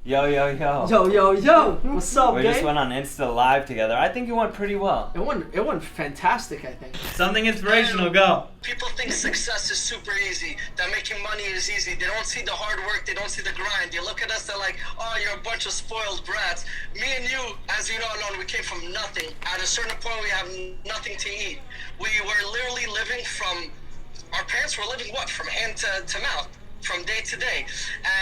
Yo, yo, yo. Yo. What's up, We gang? just went on Insta Live together. I think it went pretty well. It went fantastic, I think. Something inspirational, go. People think success is super easy, that making money is easy. They don't see the hard work, they don't see the grind. They look at us, they're like, oh, you're a bunch of spoiled brats. Me and you, as you know, Allon, we came from nothing. At a certain point, we have nothing to eat. We were literally living from, our parents were living what? From hand to mouth. From day to day.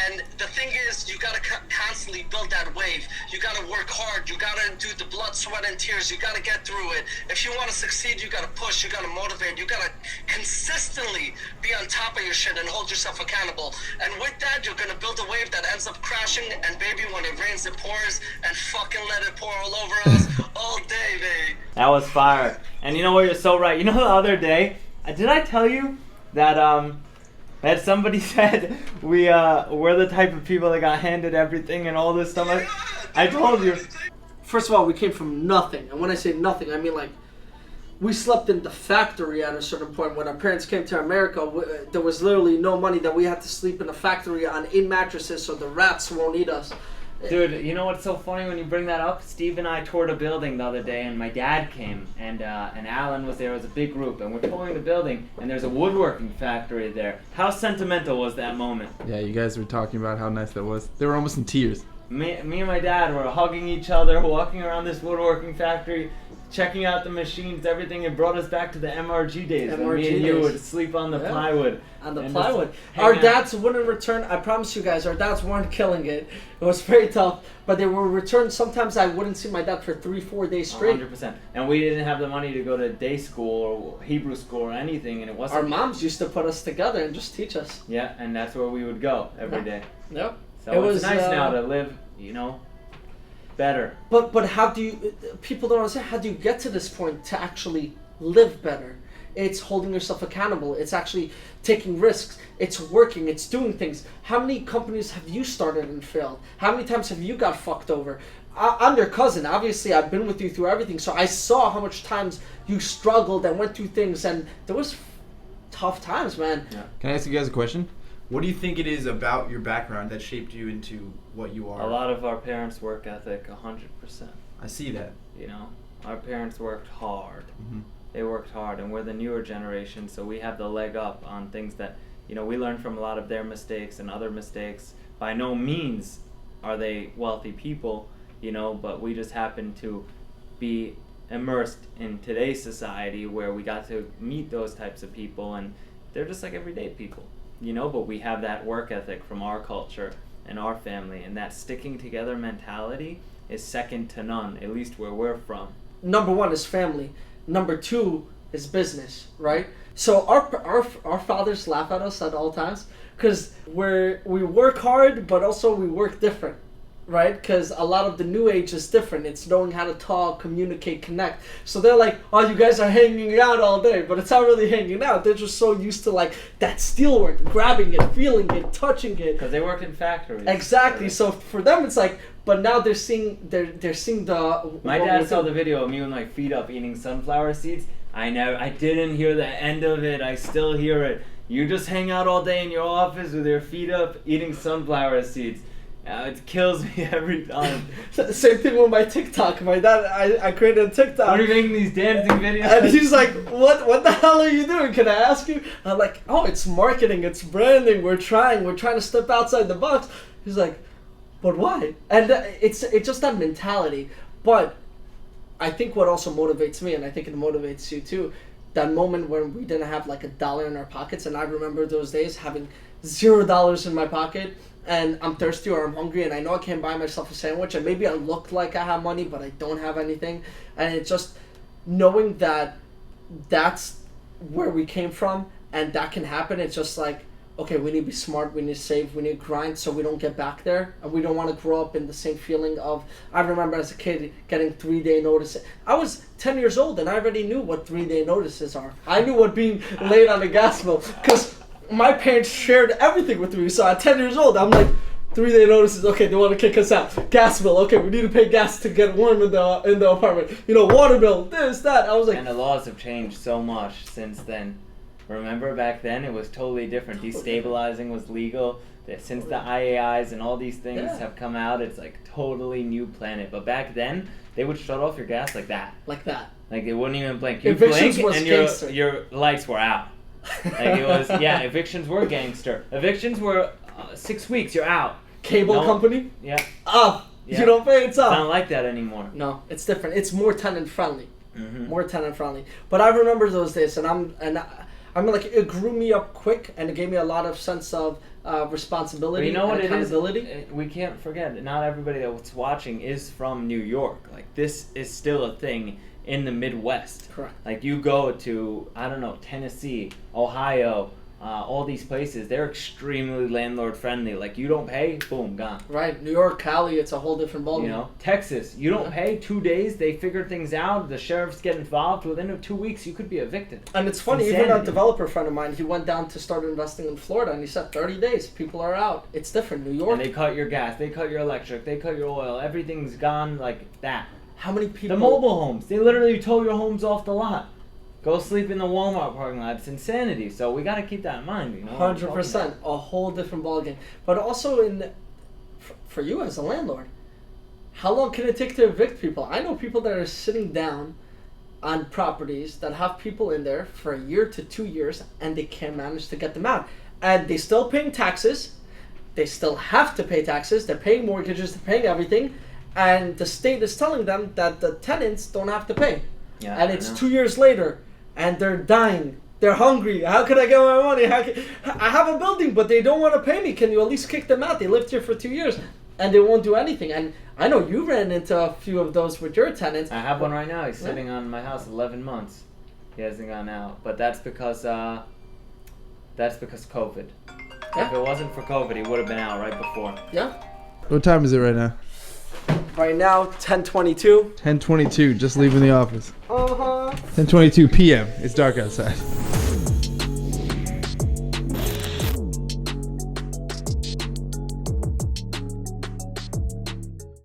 And the thing is, you gotta constantly build that wave. You gotta work hard. You gotta do the blood, sweat, and tears. You gotta get through it. If you wanna succeed, you gotta push. You gotta motivate. You gotta consistently be on top of your shit and hold yourself accountable. And with that, you're gonna build a wave that ends up crashing. And baby, when it rains, it pours. And fucking let it pour all over us all day, baby. That was fire. And you know what? You're so right. You know the other day, did I tell you that somebody said we're the type of people that got handed everything and all this stuff? I told you. First of all, we came from nothing. And when I say nothing, I mean like we slept in the factory at a certain point. When our parents came to America, there was literally no money that we had to sleep in a factory on 8 mattresses so the rats won't eat us. Dude, you know what's so funny when you bring that up? Steve and I toured a building the other day, and my dad came, and Allon was there. It was a big group, and we're touring the building, and there's a woodworking factory there. How sentimental was that moment? Yeah, you guys were talking about how nice that was. They were almost in tears. Me and my dad were hugging each other, walking around this woodworking factory, checking out the machines, everything. It brought us back to the MRG days when me and you would sleep on the plywood. On the plywood. Our dads wouldn't return. I promise you guys, our dads weren't killing it. It was very tough, but they were returned. Sometimes I wouldn't see my dad for 3-4 days straight. 100%. And we didn't have the money to go to day school or Hebrew school or anything, and it wasn't. Our moms used to put us together and just teach us. Yeah, and that's where we would go every day. Yep. So it's nice now to live, better. But how do you? People don't understand. How do you get to this point to actually live better? It's holding yourself accountable. It's actually taking risks. It's working. It's doing things. How many companies have you started and failed? How many times have you got fucked over? I'm your cousin. Obviously, I've been with you through everything, so I saw how much times you struggled and went through things, and there was tough times, man. Yeah. Can I ask you guys a question? What do you think it is about your background that shaped you into what you are? A lot of our parents' work ethic, 100%. I see that. Our parents worked hard. Mm-hmm. They worked hard, and we're the newer generation, so we have the leg up on things that, we learn from a lot of their mistakes and other mistakes. By no means are they wealthy people, but we just happen to be immersed in today's society where we got to meet those types of people, and they're just like everyday people, but we have that work ethic from our culture and our family, and that sticking together mentality is second to none, at least where we're from. Number 1 is family. Number 2 is business, right? So our fathers laugh at us at all times because we work hard, but also we work different, right? Because a lot of the new age is different. It's knowing how to talk, communicate, connect. So they're like, oh, you guys are hanging out all day, but it's not really hanging out. They're just so used to like that steel work, grabbing it, feeling it, touching it. Because they work in factories. Exactly. So for them, it's like, but now they're seeing the. My dad saw the video of me with my feet up eating sunflower seeds. I didn't hear the end of it. I still hear it. You just hang out all day in your office with your feet up eating sunflower seeds. It kills me every time. Same thing with my TikTok. My dad, I created a TikTok. What are you making these dancing videos? And he's like, what the hell are you doing? Can I ask you? I'm like, oh, it's marketing, it's branding. We're trying to step outside the box. He's like, but why? And it's just that mentality. But I think what also motivates me, and I think it motivates you too, that moment when we didn't have like $1 in our pockets, and I remember those days having $0 in my pocket, and I'm thirsty or I'm hungry, and I know I can't buy myself a sandwich, and maybe I look like I have money, but I don't have anything, and it's just knowing that that's where we came from, and that can happen. It's just like, okay, we need to be smart, we need to save, we need to grind so we don't get back there, and we don't want to grow up in the same feeling of, I remember as a kid getting 3-day notice. I was 10 years old and I already knew what 3-day notices are. I knew what being late on the gas bill, because my parents shared everything with me, so at 10 years old, I'm like, 3-day notices, okay, they want to kick us out. Gas bill, okay, we need to pay gas to get warm in the apartment. Water bill, this, that. I was like... And the laws have changed so much since then. Remember back then it was totally different. Destabilizing was legal. Since the IAIs and all these things Yeah. have come out, it's like totally new planet. But back then, they would shut off your gas like that. Like that. Like they wouldn't even blink. You Evictions blink was and gangster. your lights were out. Like it was, yeah. Evictions were gangster. Evictions were 6 weeks. You're out. Cable No. company? Yeah. Up. Yeah. You don't pay, it's It's not up. like that anymore. No, it's different. It's more tenant friendly. Mm-hmm. More tenant friendly. But I remember those days, and I'm like, it grew me up quick, and it gave me a lot of sense of But responsibility you know what and it is? accountability. We can't forget. Not everybody that's watching is from New York. Like this is still a thing in the Midwest. Correct. Like you go to, I don't know, Tennessee, Ohio, all these places, they're extremely landlord friendly. Like you don't pay, boom, gone. Right. New York, Cali, it's a whole different ballgame. You know, Texas, you don't pay 2 days, they figure things out, the sheriffs get involved, within 2 weeks you could be evicted. And it's funny, even a Insanity. developer friend of mine, he went down to start investing in Florida, and he said 30 days, people are out. It's different. New York, And they cut your gas, they cut your electric, they cut your oil, everything's gone like that. how many people... The mobile homes, they literally tow your homes off the lot. Go sleep in the Walmart parking lot. It's insanity. So we got to keep that in mind. You know, 100%. A whole different ballgame. But also, for you as a landlord, how long can it take to evict people? I know people that are sitting down on properties that have people in there for a year to 2 years, and they can't manage to get them out. And they still paying taxes. They still have to pay taxes. They're paying mortgages. They're paying everything. And the state is telling them that the tenants don't have to pay. Yeah, And I it's know. 2 years later, and they're dying. They're hungry. How can I get my money? I have a building, but they don't want to pay me. Can you at least kick them out? They lived here for 2 years, and they won't do anything. And I know you ran into a few of those with your tenants. I have one right now. He's sitting on my house 11 months. He hasn't gone out. But that's because COVID. Yeah. If it wasn't for COVID, he would have been out right before. Yeah. What time is it right now? Right now, 10:22. 10:22. Just leaving the office. 'Huh. 10:22 p.m. It's dark outside.